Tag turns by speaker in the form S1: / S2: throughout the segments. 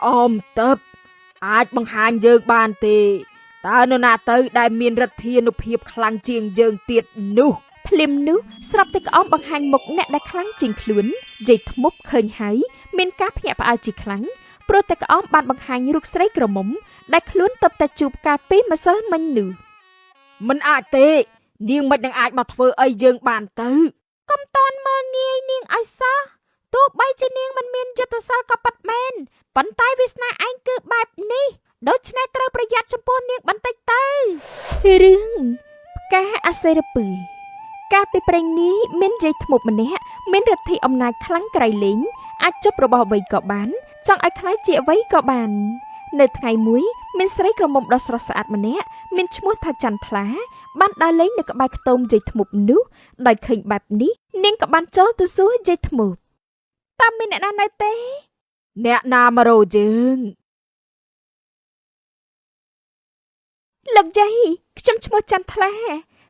S1: ក្អមតើបអាចបង្ហាញយើងបានទេតើនរណាទៅដែលមានឫទ្ធានុភាពខ្លាំងជាងយើងទៀតនោះ
S2: ភ្លាមនោះស្រាប់តែក្អមបង្ហាញមុខអ្នកដែលខ្លាំងជាងខ្លួនយាយធ្មប់ឃើញហើយមានការភ្ញាក់ផ្អើលជាខ្លាំងព្រោះតែក្អមបានបង្ហាញរូបស្រីក្រមុំដែលខ្លួនទើបតែជួបកាលពីម្សិលមិញនោះ
S1: មិនអាចទេនាងមិននឹងអាចមកធ្វើអីយើងបានទៅ
S2: កុំតន់មើលងាយនាងឲ្យសោះទោះបីជានាងមិនមានយុទ្ធសាស្ត្រក៏ពិតមែនប៉ុន្តែវាសនាឯងគឺបែបនេះដូច្នេះត្រូវប្រយ័ត្នចំពោះនាងបន្តិចទៅរឿងផ្កាអសេរពឺកាលពីព្រេងនេះមានយាយធ្មប់ម្នាក់មានឫទ្ធិអំណាចខ្លាំងក្រៃលែងអាចជប់របស់អ្វីក៏បានចង់ឲ្យខ្លាចជាអ្វីក៏បាននៅថ្ងៃមួយមានស្រីក្រមុំដ៏ស្រស់ស្អាតម្នាក់មានឈ្មោះថាចន្ទថ្លាបានដើរលេងនៅក្បែរខ្ទមយាយធ្មប់នោះដោយឃើញបែបនេះនាងក៏បានចូលទៅសួរយាយធ្មប់តើមានអ្នកណានៅទេ
S1: អ្នកណាមករកយើង
S2: លោកយាយខ្ញុំឈ្មោះចន្ទថ្លា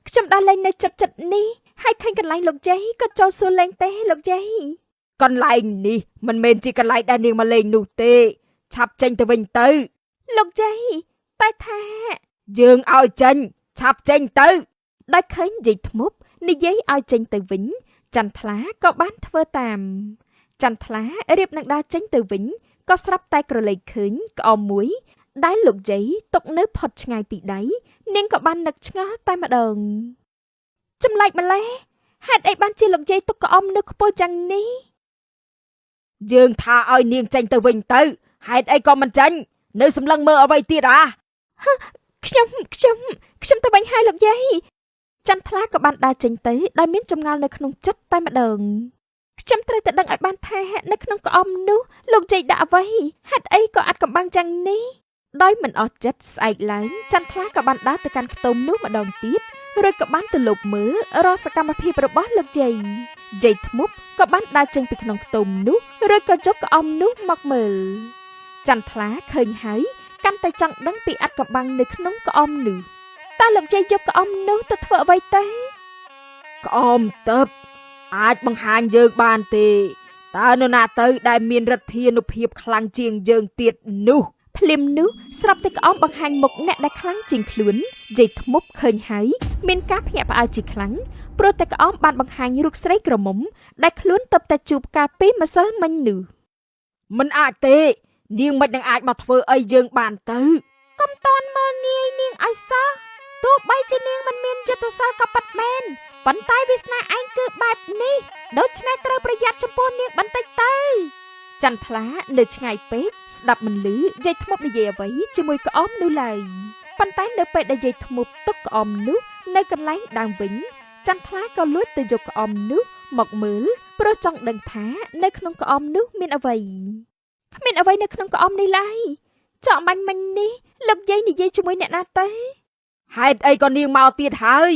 S2: ខ្ញុំដើរលេងនៅចិត្តនេះហើយឃើញកន្លែងលោកយាយក៏ចូលសួរលេងទេលោកយាយក
S1: ន្លែងនេះមិនមែនជាកន្លែងដែលនាងមកលេងនោះទេឆាប់ចេញទៅវិញទៅ
S2: លោកយាយតែថា
S1: យើងឲ្យចេញឆាប់ចេញទៅ
S2: ដោយឃើញយាយធ្មប់និយាយឲ្យចេញទៅវិញចន្ទថ្លាក៏បានធ្វើតាមចន្ទថ្លារៀបនឹងដើរចេញទៅវិញក៏ស្រាប់តែក្រឡេកឃើញក្អមមួយដែលលោកយាយຕົកនៅផុតឆ្ងាយពីដៃនាងក៏បាននឹកឆ្ងល់តែម្ដងចម្លែកម្ល៉េះហេតុអីបានជាលោកយាយទុកក្អមនៅខ្ពស់យ៉ាងនេះ
S1: យើងថាឲ្យនាងចេញទៅវិញទៅហេតុអីក៏មិនចេញនៅសម្លឹងមើលអ្វីទៀត
S2: ខ្ញុំទៅវិញហើយលោកយាយចន្ទថ្លាក៏បានដើរចេញទៅដោយមានចម្ងល់នៅក្នុងចិត្តតែម្ដងខ្ញុំត្រូវតែដឹងឲ្យបានថានៅក្នុងក្អមនោះលោកយាយដាក់អ្វីហេតុអីក៏អាចកំបាំងយ៉ាងនេះដោយមិនអស់ចិត្តស្អែកឡើងចន្ទថ្លាក៏បានដើរទៅកាន់ខ្ទមនោះម្ដងទៀតរួចក៏បានទៅលុបមើលរាល់សកម្មភាពរបស់លោកយាយធ្មប់ក៏បានដើរចេញពីក្នុងខ្ទមនោះរួចក៏យកក្អមនោះមកមើលចន្ទថ្លាឃើញហើយកាន់តែចង់ដឹងពីអត្ថកំបាំងនៅក្នុងក្អមនោះតើលោកយាយយកក្អមនោះទៅធ្វើអ្វីទេ
S1: ក្អមតើបអាចបង្ហាញយើងបានទេតើនរណាទៅដែលមានឫទ្ធានុភាពខ្លាំងជាងយើងទៀតនោះ
S2: ភ្លាមនោះស្រាប់តែក្អមបង្ហាញមុខអ្នកដែលខ្លាំងជាងខ្លួនយាយធ្មប់ឃើញហើយមានការភ្ញាក់ផ្អើលជាខ្លាំងព្រោះតែក្អមបានបង្ហាញរូបស្រីក្រមុំដែលខ្លួនទើបតែជួបកាលពីម្សិលមិញនោះ
S1: មិនអាចទេនាងមិននឹងអាចមកធ្វើអីយើងបានទៅ
S2: កុំតន់មើលងាយនាងឲ្យសោះទោះបីជានាងមិនមានយុទ្ធសាស្ត្រក៏ពិតមែនប៉ុន្តែវាសនាឯងគឺបែបនេះដូច្នេះត្រូវប្រយ័ត្នចំពោះនាងបន្តិចទៅចន្ទថ្លានៅឆ្ងាយពេកស្ដាប់មិនឮយាយធ្មប់និយាយអ្វីជាមួយក្អមនោះឡើយប៉ុន្តែនៅពេលដែលយាយធ្មប់ទុកក្អមនោះនៅកន្លែងដើមវិញចន្ទថ្លាក៏លួចទៅយកក្អមនោះមកមើលព្រោះចង់ដឹងថានៅក្នុងក្អមនោះមានអ្វីគ្មានអ្វីនៅក្នុងក្អមនេះឡើយចောက်បាញ់មិញនេះលោកយាយនិយាយជាមួយអ្នកណាទៅ
S1: ហេតុអីក៏នាងមកទៀតហើយ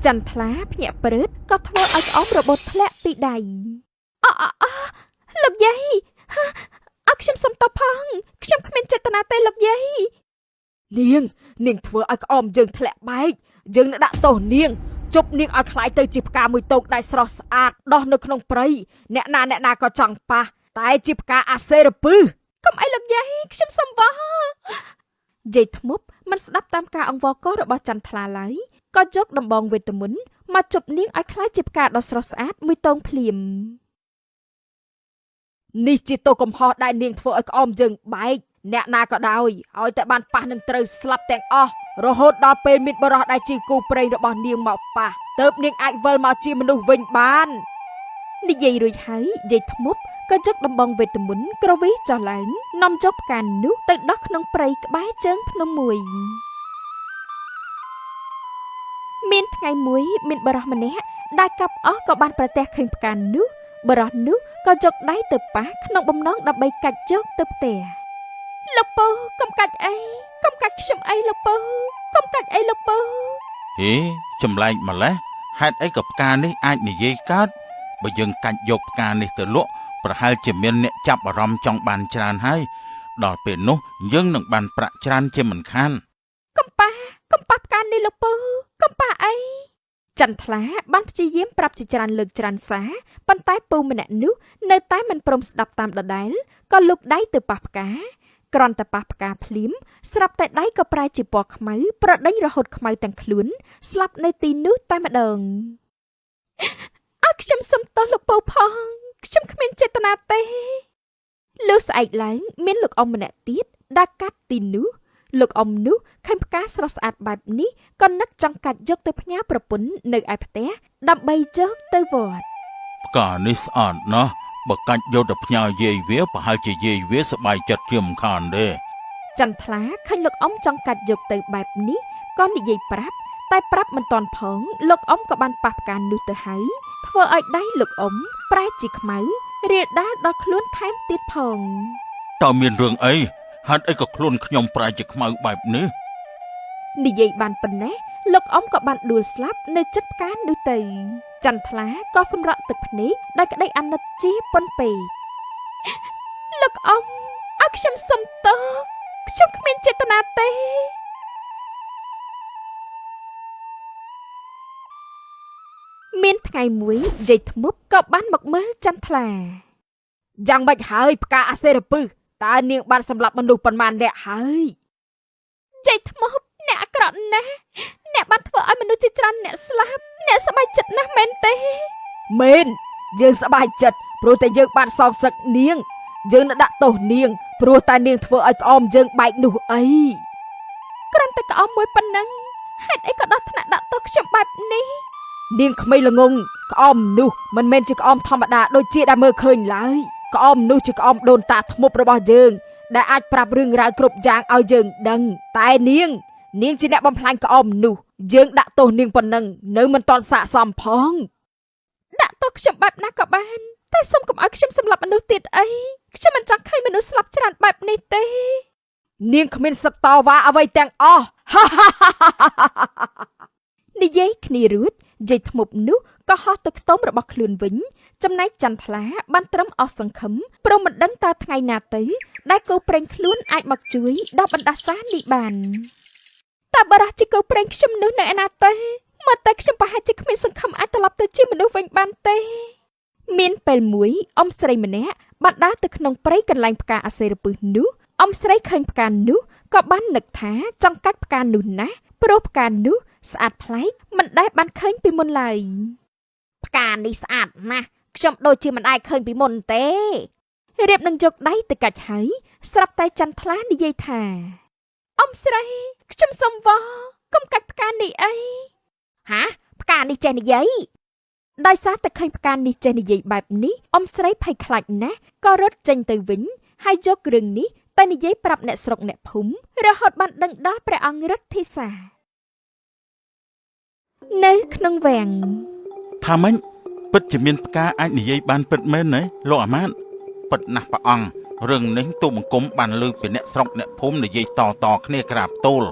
S2: ចន្ទថ្លាភ្ញាក់ព្រឺតក៏ធ្វើឲ្យក្អមរបូតធ្លាក់ពីដៃលោកយាយខ្ញុំសុំទោសផងខ្ញុំគ្មានចេតនាទេលោកយាយ
S1: នាងធ្វើឲ្យក្អមយើងធ្លាក់បែកយើងនឹងដាក់ទោសនាងជប់នាងឲ្យខ្លាយទៅជាផ្កាមួយតោកដែលស្រស់ស្អាតដោះនៅក្នុងព្រៃអ្នកណាក៏ចង់ប៉ះតែជាផ្កាអាសេរពឺ
S2: កុំអីលោកយាយខ្ញុំសុំបោះយាយធ្មប់មិនស្ដាប់តាមការអង្វរកររបស់ចន្ទថ្លាឡើយក៏យកដំបងវេទមន្តមកជប់នាងឲ្យខ្លាយជាផ្កាដ៏ស្រស់ស្អាតមួយតោងភ្លាម
S1: នេះជាទោសកំហុសដែលនាងធ្វើឲ្យក្អមយើងបែកអ្នកណាក៏ដោយឲ្យតែបានប៉ះនឹងត្រូវស្លាប់ទាំងអស់រហូតដល់ពេលមានបរិសដែលជាគូព្រេងរបស់នាងមកប៉ះទើបនាងអាចវិលមកជាមនុស្សវិញបាន
S2: និយាយរួចហើយយាយធ្មប់ក៏យកដំបងវេទមន្តក្រវីចុះឡើងនាំយកផ្កានោះទៅដោះក្នុងព្រៃក្បែរជើងភ្នំមួយមានថ្ងៃមួយមានបរិសម្នាក់ដែលកាប់អស់ក៏បានប្រទះឃើញផ្កានោះបរិសនោះក៏យកដៃទៅប៉ះក្នុងបំណងដើម្បីកាច់យកទៅផ្ទះលោកពូកុំកាច់អីកុំកាច់ខ្ញុំអីលោកពូកុំកាច់អីលោកពូ
S3: ហេចម្លែកម្លេះហេតុអីក៏ផ្កានេះអាចនិយាយកើតបើយើងកាច់យកផ្កានេះទៅលក់ប្រហែលជាមានអ្នកចាប់អារម្មណ៍ចង់បានច្រើនហើយដល់ពេលនោះយើងនឹងបានប្រាក់ច្រើនជាមិនខាន
S2: កំប៉ាផ្កានេះលោកពូកំប៉ាអី ចន្ទថ្លាបានព្យាយាមប្រាប់ជាច្រើនលើកច្រើនសារប៉ុន្តែពូម្នាក់នោះនៅតែមិនព្រមស្ដាប់តាមដដែលក៏លុកដៃទៅប៉ះផ្កាគ្រាន់តែប៉ះផ្កាភ្លាមស្រាប់តែដៃក៏ប្រែជាពណ៌ខ្មៅប្រដេញរហូតខ្មៅទាំងខ្លួនស្លាប់នៅទីនោះតែម្ដងអើខ្ញុំសុំទោសលោកពូផងខ្ញុំគ្មានចេតនាទេលុះស្អែកឡើងមានលោកអ៊ំម្នាក់ទៀតដើរកាត់ទីនោះលោកអ៊ំនោះឃើញផ្កាស្រស់ស្អាតបែបនេះក៏នឹកចង់កាត់យកទៅផ្ញើប្រពន្ធនៅឯផ្ទះដើម្បីយកទៅវត្ត
S3: ផ្កានេះស្អាតណាស់បើកាច់យកទៅផ្ញើយាយវាប្រហែលជាយាយវាសប្បាយចិត្តជាមិនខានទេ
S2: ចន្ទថ្លាឃើញលោកអ៊ំចង់កាត់យកទៅបែបនេះក៏និយាយប្រាប់តែប្រាប់មិនទាន់ផងលោកអ៊ំក៏បានប៉ះផ្កានោះទៅហើយធ្វើឲ្យដៃលោកអ៊ំប្រែជាខ្មៅរាលដាលដល់ខ្លួនថែមទៀតផង
S3: តើមានរឿងអីហេតុអីក៏ខ្លួនខ្ញុំប្រែជាខ្មៅបែបនេះ
S2: និយាយបានប៉ុណ្ណេះលោកអ៊ំក៏បានដួលស្លាប់នៅជិតផ្កានោះទៅចន្ទថ្លាក៏សម្រក់ទឹកភ្នែកដោយក្តីអាណិតជាប៉ុនពេកលោកអ៊ំឲ្យខ្ញុំសុំទោសខ្ញុំគ្មានចេតនាទេមានថ្ងៃមួយយាយធ្មប់ក៏បានមកមើលចន្ទថ្លា
S1: យ៉ាងម៉េចហើយផ្កាអាសេរពឹសតើនាងបានសម្លាប់មនុស្សប៉ុន្មានអ្នកហើយ
S2: យាយធ្មប់អ្នកអាក្រក់ណាស់អ្នកបានធ្វើឲ្យមនុស្សជាច្រើនអ្នកស្លាប់អ្នកសប្បាយចិត្តណាស់មែនទេ
S1: មែនយើងសប្បាយចិត្តព្រោះតែយើងបានសងសឹកនាងយើងនឹងដាក់ទោសនាងព្រោះតែនាងធ្វើឲ្យក្អមយើងបែកនោះអី
S2: គ្រាន់តែក្អមមួយប៉ុណ្ណឹងហេតុអីក៏ដល់ថ្នាក់ដាក់ទោសខ្ញុំបែបនេះ
S1: នាងក្មេងល្ងងក្អមនោះមិនមែនជាក្អមធម្មតាដូចជាដែលមើលឃើញឡើយក្អមនោះជាក្អមដូនតាធ្មប់របស់យើងដែលអាចប្រាប់រឿងរ៉ាវគ្រប់យ៉ាងឲ្យយើងដឹងតែនាងជាអ្នកបំផ្លាញក្អមនោះយើងដាក់ទោសនាងប៉ុណ្ណឹងនៅមិនទាន់ស័ក្តិសមផង
S2: ដាក់ទោសខ្ញុំបែបណាក៏បានតែសូមកុំឲ្យខ្ញុំសម្លាប់មនុស្សទៀតអីខ្ញុំមិនចង់ឃើញមនុស្សស្លាប់ច្រើនបែបនេះទេ
S1: នាងគ្មានសិទ្ធិតវ៉ាអ្វីទាំងអស់
S2: និយាយគ្នារួចយាយធ្មប់នោះក៏ហោះទៅខ្ទមរបស់ខ្លួនវិញចំណែកចន្ទថ្លាបានត្រឹមអស់សង្ឃឹមព្រមមិនដឹងតើថ្ងៃណាទៅដែលគោព្រេងខ្លួនអាចមកជួយដល់បណ្ដាសានេះបានតើបរោះជាគោព្រេងខ្ញុំនោះនៅឯណាទេមកតែខ្ញុំប្រហែលជាគ្មានសង្ឃឹមអាចត្រឡប់ទៅជាមនុស្សវិញបានទេមានពេលមួយអ៊ំស្រីម្នាក់បានដើរទៅក្នុងព្រៃកន្លែងផ្កាអាសេរពឹសនោះអ៊ំស្រីឃើញផ្កានោះក៏បាននឹកថាចង់កាច់ផ្កានោះណាស់ព្រោះផ្កានោះស្អាតប្លែកមិនដែលបានឃើញពីមុនឡើយ
S1: ផ្កានេះស្អាតណាស់ខ្ញុំដូចជាមិនដែលឃើញពីមុនទេ
S2: រៀបនឹងយកដៃទៅកាច់ហើយស្រាប់តែចន្ទថ្លានិយាយថាអ៊ំស្រីខ្ញុំសុំវ៉កុំកាច់ផ្កានេះអី
S1: ហាផ្កានេះចេះនិយាយ
S2: ដោយសារតែឃើញផ្កានេះចេះនិយាយបែបនេះអ៊ំស្រីភ័យខ្លាចណាស់ក៏រត់ចេញទៅវិញហើយយករឿងនេះទៅនិយាយប្រាប់អ្នកស្រុកអ្នកភូមិរហូតបានដឹងដល់ព្រះអង្គរិទ្ធីសានៅក្នុងវាំង
S3: ថាម៉េចពិតជាមានផ្កាអាចនិយាយបានពិតមែនទេលោកអាម៉ាតពិតណាស់ព្រះអង្គរឿងនេះទូបង្គំបានលើពីអ្នកស្រុកអ្នកភូមិនិយាយតគ្នាក្រាបទូល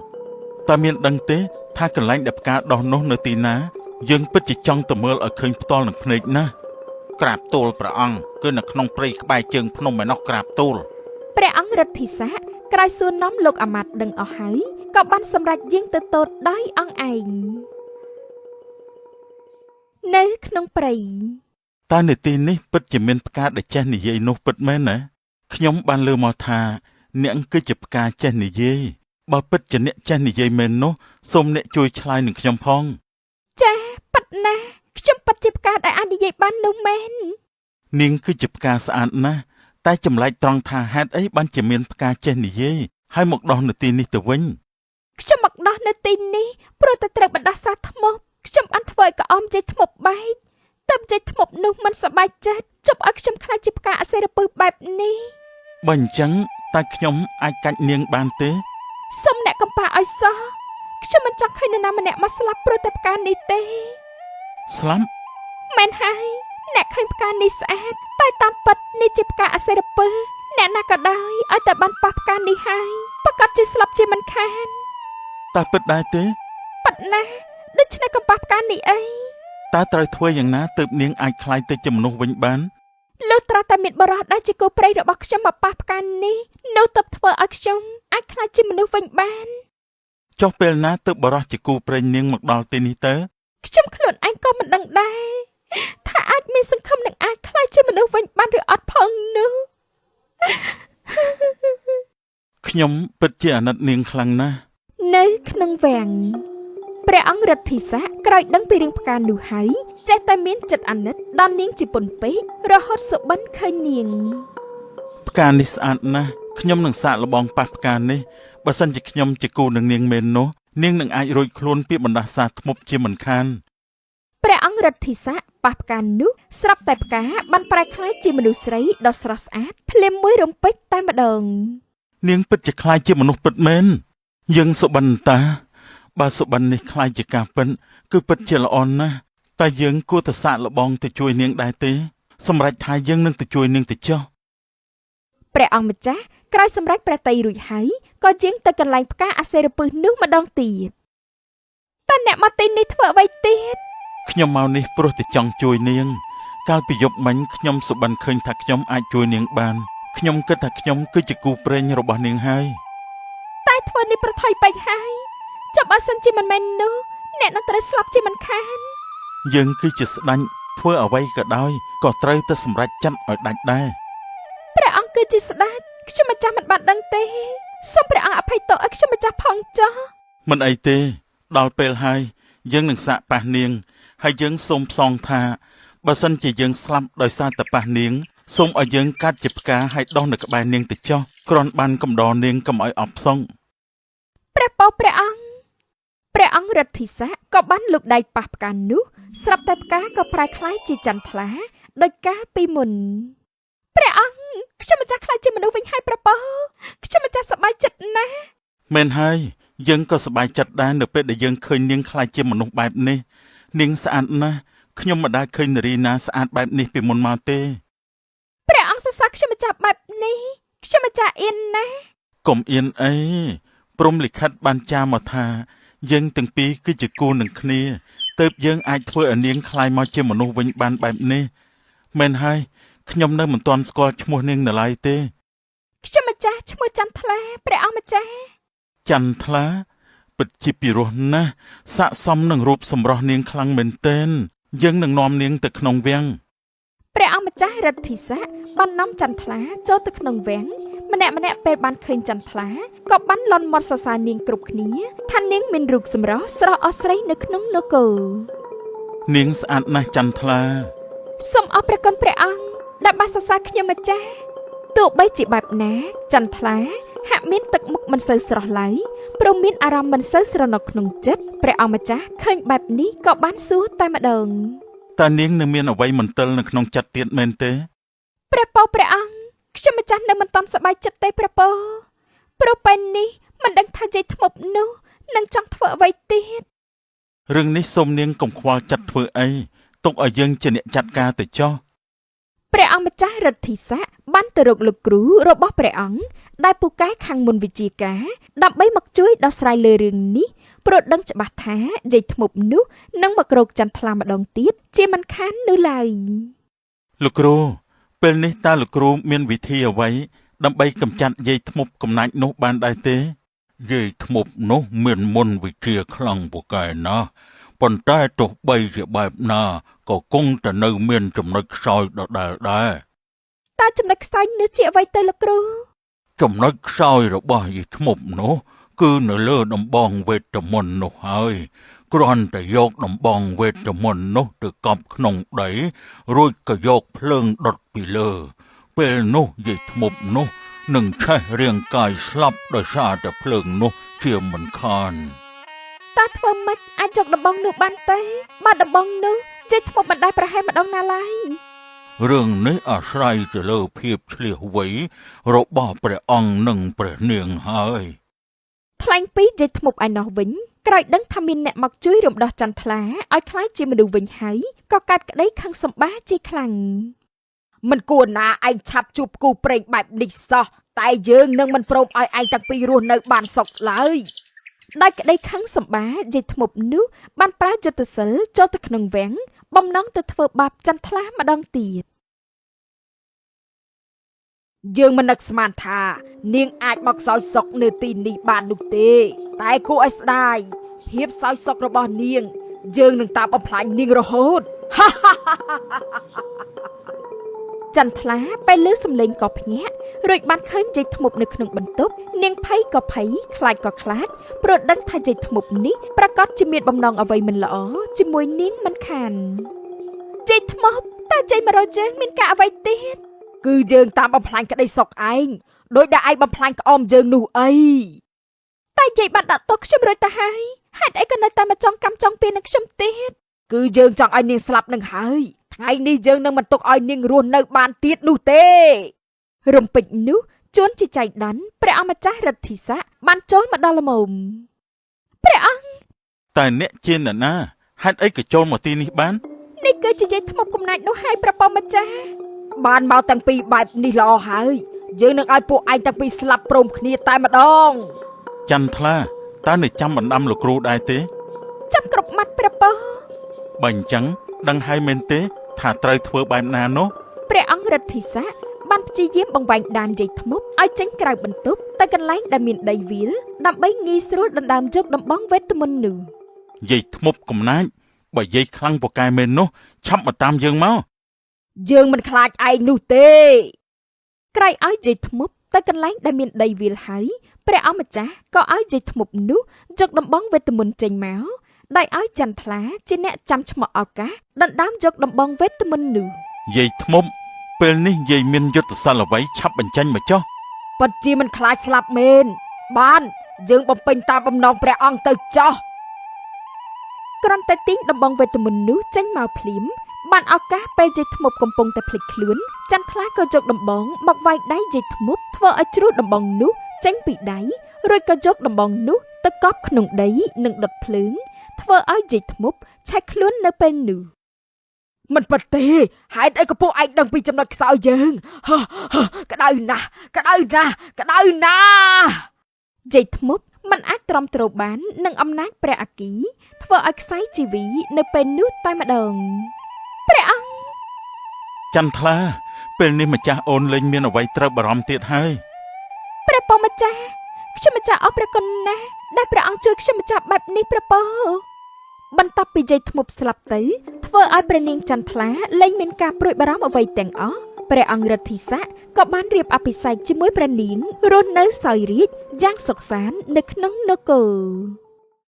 S3: តែមានដឹងទេថាកន្លែងដែលផ្កាដោះនោះនៅទីណាយើងពិតជាចង់ទៅមើលឲ្យឃើញផ្ទាល់នឹងភ្នែកណាស់ក្រាបទូលព្រះអង្គគឺនៅក្នុងព្រៃក្បែរជើងភ្នំឯណោះក្រាបទូល
S2: ព្រះអង្គរិទ្ធីសាក្រោយសួរនាំលោកអាម៉ាត់ដឹងអស់ហើយក៏បានសម្រេចយាងទៅទតដោយអង្គឯងនៅក្នុងព្រៃ
S3: តើនៅទីនេះពិតជាមានផ្កាដែលចេះនិយាយនោះពិតមែនណាខ្ញុំបានលើមកថាអ្នកគឺជាផ្កាចេះនិយាយបើពិតជាអ្នកចេះនិយាយមែននោះសូមអ្នកជួយឆ្លើយនឹងខ្ញុំផង
S2: ចាប៉ិតណាស់ខ្ញុំប៉ិតជាផ្កាដែលអាចនិយាយបាននោះមែន
S3: នាងគឺជាផ្កាស្អាតណាស់តែចម្លែកត្រង់ថាហេតុអីបានជាមានផ្កាចេះនិយាយហើយមកដោះនៅទីនេះទៅវិញ
S2: ខ្ញុំមកដោះនៅទីនេះព្រោះតែត្រូវបណ្ដាសាថ្មខ្ញុំបានធ្វើឲ្យក្អមជ័យថ្មបែកតែជ័យថ្មនោះមិនសប្បាយចិត្តជប់ឲ្យខ្ញុំខ្លាចជាផ្កាអាសេរពឹសបែបនេះ
S3: បើអញ្ចឹងតើខ្ញុំអាចកាច់នាងបានទេ
S2: សុំអ្នកកំប៉ាឲ្យសោះខ្ញុំមិនចង់ឃើញនរណាម្នាក់មកស្លាប់ព្រោះតែផ្កានេះទេ
S3: ស្លាប់
S2: មែនហើយអ្នកឃើញផ្កានេះស្អាតតែតាមពិតនេះជាផ្កាអាសេរពឹសអ្នកណាក៏ដោយឲ្យតែបានប៉ះផ្កានេះហើយប្រកាសជាស្លាប់ជាមិនខាន
S3: តើពិតដែរទេ
S2: ប៉ិតណាស់ដូច្នេះកំប៉ះផ្កានេះអី
S3: តើត្រូវធ្វើយ៉ាងណាទើបនាងអាចក្លាយទៅជាមនុស្សវិញបាន
S2: លុះត្រាតែមានបរិសុទ្ធដែលជាគូព្រៃរបស់ខ្ញុំមកប៉ះផ្កានេះនោះទើបធ្វើឲ្យខ្ញុំអាចក្លាយជាមនុស្សវិញបាន
S3: ចុះពេលណាទើបបរោះជាគូព្រេងនាងមកដល់ទីនេះទៅ
S2: ខ្ញុំខ្លួនឯងក៏មិនដឹងដែរថាអាចមានសង្ឃឹមនឹងអាចខ្លាចជាមនុស្សវិញបានឬអត់ផងនោះ
S3: ខ្ញុំពិតជាអាណិតនាងខ្លាំងណាស់
S2: នៅក្នុងវាំងព្រះអង្គរិទ្ធីស័កក្រោយដឹងពីរឿងផ្កានោះហើយចេះតែមានចិត្តអាណិតដល់នាងជាពន់ពេករហូតសុបិនឃើញនាង
S3: ផ្កានេះស្អាតណាស់ខ្ញុំនឹងសាកល្បងប៉ះផ្កានេះបើសិនជាខ្ញុំជាគូនឹងនាងមែននោះនាងនឹងអាចរួចខ្លួនពីបណ្ដាសាធ្មប់ជាមិនខាន
S2: ព្រះអង្គរិទ្ធីស័កប៉ះផ្កានោះស្រាប់តែផ្កាបានប្រែក្លាយជាមនុស្សស្រីដ៏ស្រស់ស្អាតភ្លាមមួយរំពេចតែម្ដង
S3: នាងពិតជាខ្លាចជាមនុស្សពិតមែនយើងសុបិនតាបើសុបិននេះខ្លាចជាការពិតគឺពិតជាល្អណាស់តែយើងគួរតែសាកល្បងទៅជួយនាងដែរទេសម្រាប់ថាយើងនឹងទៅជួយនាងទៅចុះ
S2: ព្រះអង្គម្ចាស់ក្រោយសម្រេចព្រះតីរួចហើយក៏ជាងទៅកន្លែងផ្កាអសេរពឹសនោះម្ដងទៀតតែអ្នកមកទីនេះធ្វើអ្វីទៀត
S3: ខ្ញុំមកនេះព្រោះតែចង់ជួយនាងកាលពីយប់មិញខ្ញុំសុបិនឃើញថាខ្ញុំអាចជួយនាងបានខ្ញុំគិតថាខ្ញុំគឺជាគូព្រេងរបស់នាងហើយ
S2: តែធ្វើនេះប្រថុយពេកហើយចុះបើសិនជាមិនមែននោះអ្នកនឹងត្រូវស្លាប់ជាមិនខាន
S3: យើងគឺជាស្ដេចធ្វើអ្វីក៏ដោយក៏ត្រូវតែសម្រេចចិត្តឲ្យដាច់ដែរ
S2: ព្រះអង្គគឺជាស្ដេចខ្ញុំម្ចាស់មិនបានដឹងទេសូមព្រះអង្គអភ័យទោសឲ្យខ្ញុំម្ចាស់ផងចុះ
S3: មិនអីទេដល់ពេលហើយយើងនឹងសាកប៉ះនាងហើយយើងសូមផ្សងថាបើសិនជាយើងស្លាប់ដោយសារតែប៉ះនាងសូមឲ្យយើងកាត់ជាផ្កាហើយដោះនៅក្បែរនាងទៅចុះគ្រាន់បានកំដរនាងកុំឲ្យអបផ្សង
S2: ព្រះពោព្រះអង្គរិទ្ធីស័កក៏បានលូកដៃប៉ះផ្កានោះស្រាប់តែផ្កាក៏ប្រែក្លាយជាចន្ទថ្លាដោយកាលពីមុនព្រះអង្គខ្ញុំម្ចាស់ខ្លាចជាមនុស្សវិញហើយព្រះពោខ្ញុំម្ចាស់សប្បាយចិត្តណាស់
S3: មែនហើយយើងក៏សប្បាយចិត្តដែរនៅពេលដែលយើងឃើញនាងខ្លាចជាមនុស្សបែបនេះនាងស្អាតណាស់ខ្ញុំមិនដែលឃើញនារីណាស្អាតបែបនេះពីមុនមកទេ
S2: ព្រះអង្គសរសើរខ្ញុំម្ចាស់បែបនេះខ្ញុំម្ចាស់អៀនណាស់
S3: កុំអៀនអីព្រំលិខិតបានចារមកថាយើងទាំងពីរគឺជាគូនឹងគ្នាទើបយើងអាចធ្វើឲ្យនាងខ្លាយមកជាមនុស្សវិញបានបែបនេះមែនហើយខ្ញុំនៅមិនទាន់ស្គាល់ឈ្មោះនាងនៅឡើយទេ
S2: ខ្ញុំម្ចាស់ឈ្មោះចន្ទថ្លាព្រះអង្គម្ចាស់
S3: ចន្ទថ្លាពិតជាពិរោះណាស់ស័ក្តិសមនឹងរូបសម្រស់នាងខ្លាំងមែនទែនយើងនឹងនាំនាងទៅក្នុងវាំង
S2: ព្រះអង្គម្ចាស់រិទ្ធីស័កបាននាំចន្ទថ្លាចូលទៅក្នុងវាំងម្នាក់ពេលបានឃើញចន្ទថ្លាក៏បានលន់មាត់សរសើរនាងគ្រប់គ្នាថានាងមានរូបសម្រស់ស្រស់អស្ចារ្យនៅក្នុងនគរ
S3: នាងស្អាតណាស់ចន្ទថ្លា
S2: សូមអរព្រះគុណព្រះអង្គដែលបានសរសើរខ្ញុំម្ចាស់ទោះបីជាបែបណាចន្ទថ្លាហាក់មានទឹកមុខមិនសូវស្រស់ឡើយព្រមមានអារម្មណ៍មិនសូវស្រណុកក្នុងចិត្តព្រះអង្គម្ចាស់ឃើញបែបនេះក៏បានសួរតែម្ដង
S3: តើនាងនៅមានអ្វីមន្ទិលនៅក្នុងចិត្តទៀតមែនទេ
S2: ព្រះពោព្រះអង្គខ្ញុំម្ចាស់នៅមិនតាន់សប្បាយចិត្តទេព្រះពោព្រោះពេលនេះមិនដឹងថាជ័យធ្មប់នោះនឹងចង់ធ្វើអ្វីទៀត
S3: រឿងនេះសូមនាងកុំខ្វល់ចិត្តធ្វើអីទុកឲ្យយើងជាអ្នកចាត់ការទៅចុះ
S2: ព្រះអង្គម្ចាស់រិទ្ធីស័កបានទៅរកលោកគ្រូរបស់ព្រះអង្គដែលពូកែខាងមុនវិជាការដើម្បីមកជួយដោះស្រាយលើរឿងនេះព្រោះដឹងច្បាស់ថាយាយធ្មប់នោះនឹងមករកចន្ទថ្លាម្ដងទៀតជាមិនខាននោះឡើយ
S3: លោកគ្រូពេលនេះតើលោកគ្រូមានវិធីអ្វីដើម្បីកម្ចាត់យាយធ្មប់កំណាចនោះបានដែរទេយាយធ្មប់នោះមានមុនវិជាខ្លាំងពូកែណាស់ប៉ុន្តែទោះបីជាបែបណាក៏គង់តែនៅមានចំណុចខ្សោយដដែលដែរ
S2: តើចំណុចខ្សោយនេះជាអ្វីទៅលោកគ្រូ
S3: ចំណុចខ្សោយរបស់យាយធ្មប់នោះគឺនៅលើដំបងវេទមន្តនោះហើយគ្រាន់តែយកដំបងវេទមន្តនោះទៅកប់ក្នុងដីរួចក៏យកភ្លើងដុតពីលើពេលនោះយាយធ្មប់នោះនឹងឆេះរាងកាយស្លាប់ដោយសារតែភ្លើងនោះជាមិនខាន
S2: តើធ្វើម៉េចអាចយកដំបងនោះបានទេបើដំបងនោះជ័យធ្មប់មិនដែលប្រហែលម្ដងណាឡើយ
S3: រឿងនេះអាស្រ័យទៅលើភាពឆ្លៀសវៃរបស់ព្រះអង្គនិងព្រះនាងហើយ
S2: ថ្លែងពីយាយធ្មប់ឯណោះវិញក្រោយដឹងថាមានអ្នកមកជួយរំដោះចន្ទថ្លាឲ្យคล้ายជាមនុស្សវិញហើយក៏កើតក្តីខឹងសម្បាជាខ្លាំង
S1: មិនគួរណាឯងឆាប់ជួបគូព្រេងបែបនេះសោះតែយើងនឹងមិនព្រមឲ្យឯងទាំងពីររស់នៅបានសុខឡើយ
S2: ដោយក្តីខឹងសម្បាយាយធ្មប់នោះបានប្រើយុទ្ធសិលចូលទៅក្នុងវាំងបំណងទៅធ្វើបាបចន្ទថ្លាម្ដងទៀត
S1: យើងមិននឹកស្មានថានាងអាចមកសោយសុខនៅទីនេះបាននោះទេតែគួរឲ្យស្ដាយភាពសោយសុខរបស់នាង យើងនឹងតាមបំផ្លាញនាងរហូត
S2: ចន្ទថ្លាពេលឮសំឡេងក៏ភ្ញាក់រួចបានឃើញយាយធ្មប់នៅក្នុងបន្ទប់នាងភ័យក៏ភ័យខ្លាចក៏ខ្លាចព្រោះដឹងថាយាយធ្មប់នេះប្រកាសជាមានបំណងអ្វីមិនល្អជាមួយនាងមិនខានយាយធ្មប់តើយាយមករកយើងមានការអ្វីទៀត
S1: គឺយើងតាមបំផ្លាញក្តីសុកឯងដោយដែលឯងបំផ្លាញក្អមយើងនោះអី
S2: តែយាយបានដាក់ទោសខ្ញុំរួចទៅហើយហេតុអីក៏នៅតែមកចង់កម្មចង់ពៀននឹងខ្ញុំទៀត
S1: គឺយើងចង់ឲ្យនាងស្លាប់នឹងហើយថ្ងៃនេះយើងនឹងមិនទុកឲ្យនាងរស់នៅបានទៀតនោះទេ
S2: រំពេចនោះជួនជាចៃដន្យព្រះអម្ចាស់រិទ្ធិស័កបានចូលមកដល់ល្មមព្រះអង្គ
S3: តែអ្នកជានរណាហេតុអីក៏ចូលមកទីនេះបាន
S2: នេះគឺជាយាយធ្មប់កំណាចនោះហើយព្រះប៉ម្ចាស់
S1: បានមកទាំងពីរបែបនេះល្អហើយយើងនឹងឲ្យពួកឯងទាំងពីរស្លាប់ព្រមគ្នាតែម្ដង
S3: ចន្ទថ្លាតើនៅចាំបណ្ដាំលោកគ្រូដែរទេ
S2: ចាំគ្រប់ម៉ាត់ព្រះប៉
S3: បើអញ្ចឹងដឹងហើយមែនទេថាត្រូវធ្វើបែបណានោះ
S2: ព្រះអង្គរិទ្ធិស័កបានព្យាយាមបង្វែងដានយាយធ្មប់ឲ្យចេញក្រៅបន្ទប់ទៅកន្លែងដែលមានដីវាលដើម្បីងាយស្រួលដណ្ដើមយកដំបងវេទមន្តនោះ
S3: យាយធ្មប់កំណាចបើយាយខ្លាំងពូកែមែននោះឆាប់មកតាមយើងមក
S1: យើងមិនខ្លាចឯងនោះទេ
S2: ក្រោយឲ្យយាយធ្មប់ទៅកន្លែងដែលមានដីវាលហើយព្រះអម្ចាស់ក៏ឲ្យយាយធ្មប់នោះយកដំបងវេទមន្តចេញមកដោយឲ្យចន្ទថ្លាជាអ្នកចាំឆ្មក់ឱកាសដណ្ដើមយកដំបងវេទមន្តនោះ
S3: យាយធ្មប់ពេលនេះយាយមានយុទ្ធសាស្ត្រអ្វីឆាប់បញ្ចេញមកចុះ
S1: ពិតជាមិនខ្លាចស្លាប់មែនបានយើងបំពេញតាមបំណងព្រះអង្គទៅចោះ
S2: គ្រាន់តែទាញដំបងវេទមន្តនោះចេញមកភ្លាមបានឱកាសពេលយាយធ្មប់កំពុងតែភ្លេចខ្លួនចន្ទថ្លាក៏យកដំបងមកវាយដៃយាយធ្មប់ធ្វើឲ្យជ្រុះដំបងនោះចេញពីដៃរួចក៏យកដំបងនោះទៅកប់ក្នុងដីនិងដុតភ្លើងធ្វើឲ្យយាយធ្មប់ឆេះខ្លួននៅពេលនោះ
S1: មិនពិតទេហេតុអីក៏ពួកឯងដឹងពីចំណុចខ្សោយយើងក្តៅណាស់ក្តៅណាស់ក្តៅណាស់
S2: យាយធ្មប់មិនអាចទ្រាំទ្របាននឹងអំណាចព្រះអគ្គីធ្វើឲ្យខ្សែជីវីនៅពេលនោះតែម្ដងព្រះអង្គ
S3: ចន្ទថ្លាពេលនេះម្ចាស់អូនលេងមានអ្វីត្រូវបារម្ភទៀតហើយ
S2: ព្រះប៉ម្ចាស់ខ្ញុំម្ចាស់អរព្រះគុណណាស់ដែលព្រះអង្គជួយខ្ញុំម្ចាស់បែបនេះព្រះប៉បន្ទាប់ពីយាយធ្មប់ស្លាប់ទៅធ្វើឲ្យព្រះនាងចន្ទថ្លាលែងមានការព្រួយបារម្ភអ្វីទាំងអស់ព្រះអង្គរិទ្ធិស័កក៏បានរៀបអភិសេកជាមួយព្រះនាងរស់នៅសោយរាជ្យយ៉ាងសុខសាន្តនៅក្នុងនគរ